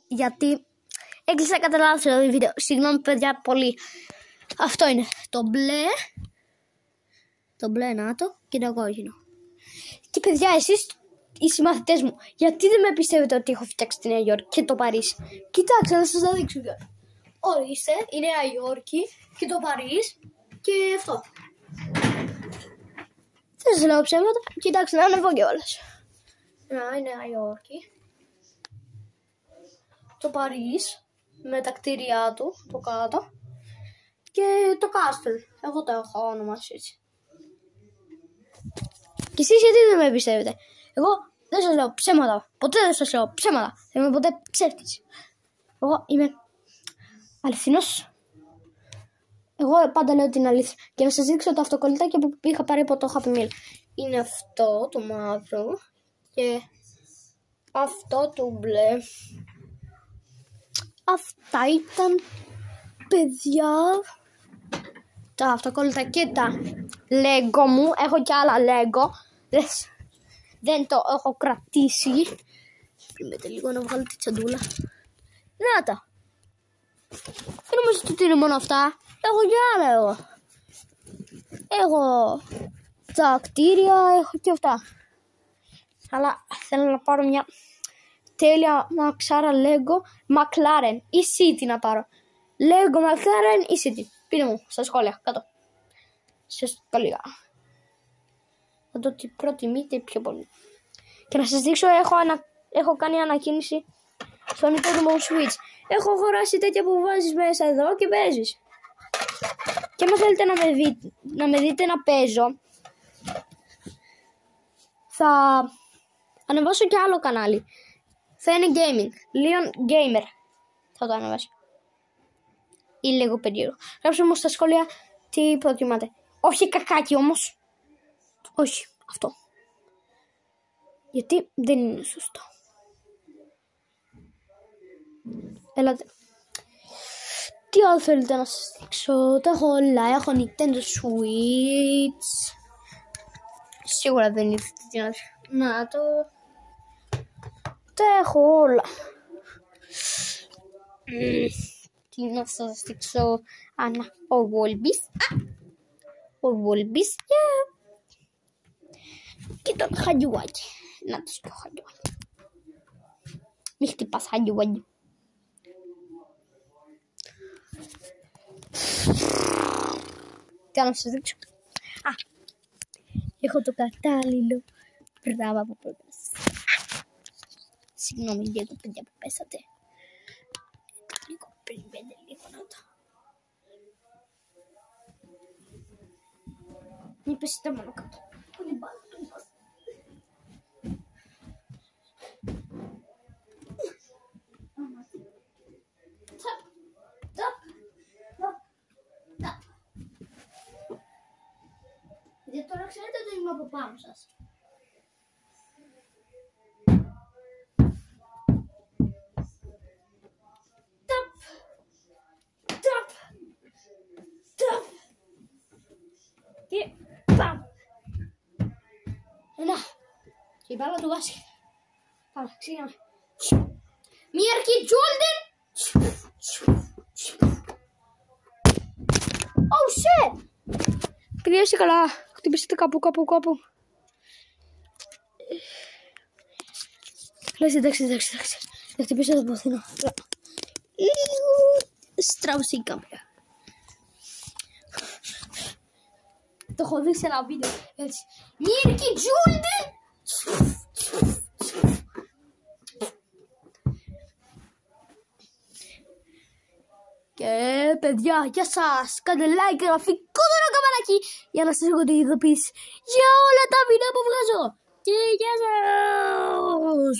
γιατί έκλεισα κατά λάθος το βίντεο. Συγγνώμη παιδιά πολύ. Αυτό είναι το μπλε. Το μπλε να το και το κόκκινο. Και παιδιά εσείς οι συμμαθητές μου, γιατί δεν με πιστεύετε ότι έχω φτιάξει τη Νέα Υόρκη και το Παρίσι? Κοιτάξτε, θα σας το δείξω κιόλας. Ορίστε, η Νέα Υόρκη και το Παρίσι και αυτό. Δεν σας λέω ψέματα, κοιτάξτε να ανεβώ κιόλας. Να, η Νέα Υόρκη. Το Παρίσι με τα κτίρια του, το κάτω. Και το Κάστελ, εγώ το έχω ονομάσει έτσι. Και εσείς γιατί δεν με πιστεύετε? Εγώ δεν σας λέω ψέματα. Ποτέ δεν σας λέω ψέματα. Δεν είμαι ποτέ ψεύτης. Εγώ είμαι αληθινός. Εγώ πάντα λέω την αλήθεια. Και να σας δείξω το αυτοκολλητάκι που είχα πάρει από το Happy Meal. Είναι αυτό το μαύρο και αυτό το μπλε. Αυτά ήταν παιδιά τα αυτοκόλλητα και τα Lego μου. Έχω και άλλα Lego. Δεν το έχω κρατήσει. Περιμένετε λίγο να βγάλω τη τσαντούλα. Να τα. Δεν νομίζω ότι είναι μόνο αυτά. Έχω και άλλα εγώ. Έχω τα κτίρια, έχω και αυτά. Αλλά θέλω να πάρω μια τέλεια μαξάρα Lego McLaren ή City να πάρω. Lego McLaren ή City. Πείτε μου στα σχόλια κάτω. Σε σχόλια. Θα το προτιμείτε πιο πολύ. Και να σας δείξω, έχω κάνει ανακοίνηση στο Nintendo Switch. Έχω αγοράσει τέτοια που βάζεις μέσα εδώ και παίζεις. Και αν θέλετε να με δείτε να παίζω, θα ανεβάσω και άλλο κανάλι. Θα είναι gaming. Leon Gamer. Θα το ανεβάσω. Ή λίγο περίεργο. Γράψτε μου στα σχόλια τι προτιμάτε. Όχι κακάκι όμως. Όχι αυτό. Γιατί δεν είναι σωστό. Έλατε. Τι άλλο θέλετε να σας δείξω? Τα έχω όλα. Έχω Nintendo Switch. Σίγουρα δεν ήρθε. Να το. Τα έχω όλα. Τι να σας δείξω? Ανά. Ο Wolbis. Ο Wolbis. Και τον χαγιουάκι. Να τους το χαγιουάκι. Μη χτυπάς χαγιουάκι. Τι να σας δείξω? Έχω το κατάλληλο πράγμα που πρέπει να σας. Συγγνώμη για το παιδιά που πέσατε. Λίγο περιμένετε λίγο να το. Μην πέσετε μόνο κάτω. Πολύ μπάλα. Γιατί τώρα ξέρετε ότι είμαι από πάνω σας. Ταπ. Ταπ. Ταπ. Και παμ. Να. Και η μπάλα του μπάσκετ. Πάμε, ξεκινάμε. Μιέρκι Τζόλντεν. Oh shit. Παιδιά είστε καλά. Χτυπήσετε κάπου. Εντάξει. Δεν χτυπήσω το ποθήνω. Στραουσίκαμε. Το έχω δει σε ένα βίντεο. Έτσι. Μιέρκι Τζούλντεν. Και παιδιά, γεια σας! Κάντε like, εγγραφή, κούδωρο καμπανάκι για να σας έχω την ειδοποίηση για όλα τα βίντεο που βγάζω. Και γεια σας!